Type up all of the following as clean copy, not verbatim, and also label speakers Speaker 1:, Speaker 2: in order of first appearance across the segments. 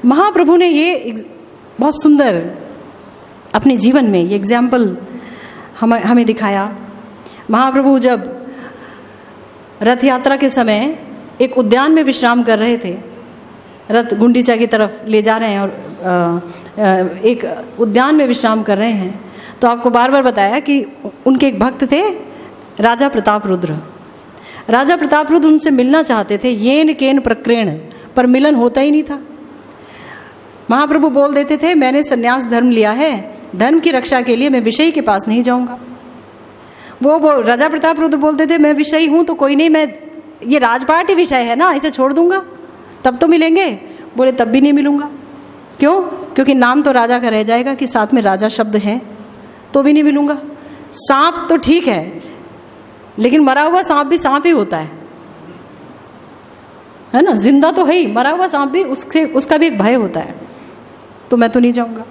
Speaker 1: महाप्रभु ने ये बहुत सुंदर अपने जीवन में ये एग्जाम्पल हमें दिखाया। महाप्रभु जब रथ यात्रा के समय एक उद्यान में विश्राम कर रहे थे, रथ गुंडीचा की तरफ ले जा रहे हैं और एक उद्यान में विश्राम कर रहे हैं, तो आपको बार बार बताया कि उनके एक भक्त थे राजा प्रताप रुद्र। राजा प्रताप रुद्र उनसे मिलना चाहते थे, येन केन प्रक्रेण, पर मिलन होता ही नहीं था। महाप्रभु बोल देते थे मैंने सन्यास धर्म लिया है, धर्म की रक्षा के लिए मैं विषयी के पास नहीं जाऊंगा। वो राजा प्रताप रुद्र बोलते थे मैं विषयी हूं तो कोई नहीं, मैं ये राजपाट ही विषय है ना, इसे छोड़ दूंगा तब तो मिलेंगे। बोले तब भी नहीं मिलूंगा। क्यों? क्योंकि नाम तो राजा का रह जाएगा कि साथ में राजा शब्द है, तो भी नहीं मिलूंगा। सांप तो ठीक है, लेकिन मरा हुआ सांप भी सांप ही होता है ना, जिंदा तो है ही, मरा हुआ सांप भी उसका भी एक भय होता है, तो मैं तो नहीं जाऊंगा।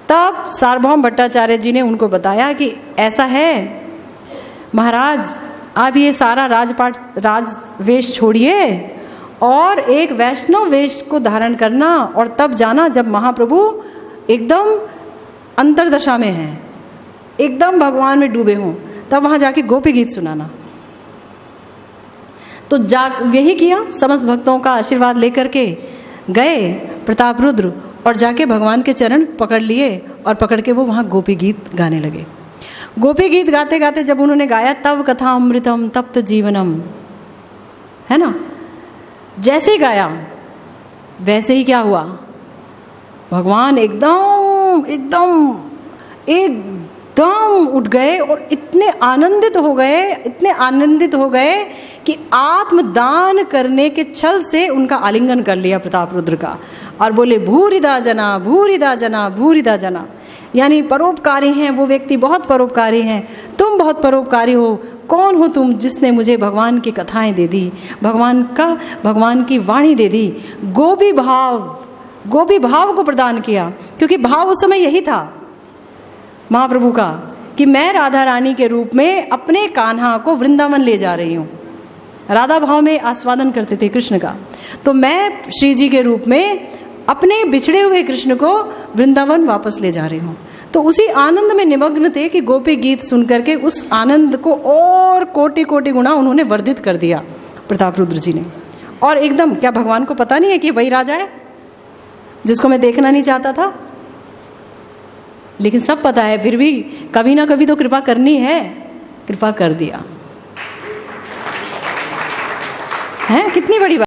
Speaker 1: तब सार्वभौम भट्टाचार्य जी ने उनको बताया कि ऐसा है महाराज, आप ये सारा राज वेश छोड़िए और एक वैष्णव वेश को धारण करना, और तब जाना जब महाप्रभु एकदम अंतरदशा में हैं, एकदम भगवान में डूबे हों, तब वहां जाके गोपी गीत सुनाना। तो यही किया, समस्त भक्तों का आशीर्वाद लेकर के गए प्रताप रुद्र और जाके भगवान के चरण पकड़ लिए और पकड़ के वो वहां गोपी गीत गाने लगे। गोपी गीत गाते गाते जब उन्होंने गाया तब कथा अमृतम तप्त जीवनम, है ना, जैसे ही गाया वैसे ही क्या हुआ, भगवान एकदम उठ गए और इतने आनंदित हो गए कि आत्मदान करने के छल से उनका आलिंगन कर लिया प्रताप रुद्र का, और बोले भूरिदा जना भूरिदा जना भूरिदा जना, यानी परोपकारी हैं वो व्यक्ति, बहुत परोपकारी हैं, तुम बहुत परोपकारी हो। कौन हो तुम जिसने मुझे भगवान की कथाएं दे दी, भगवान की वाणी दे दी, गोपी भाव को प्रदान किया। क्योंकि भाव उस समय यही था महाप्रभु का कि मैं राधा रानी के रूप में अपने कान्हा को वृंदावन ले जा रही हूं। राधा भाव में आस्वादन करते थे कृष्ण का, तो मैं श्री जी के रूप में अपने बिछड़े हुए कृष्ण को वृंदावन वापस ले जा रही हूं। तो उसी आनंद में निमग्न थे कि गोपी गीत सुनकर के उस आनंद को और कोटि कोटि गुना उन्होंने वर्धित कर दिया प्रताप रुद्र जी ने। और एकदम, क्या भगवान को पता नहीं है कि वही राजा है जिसको मैं देखना नहीं चाहता था? लेकिन सब पता है, फिर भी कभी ना कभी तो कृपा करनी है, कृपा कर दिया है। कितनी बड़ी बात।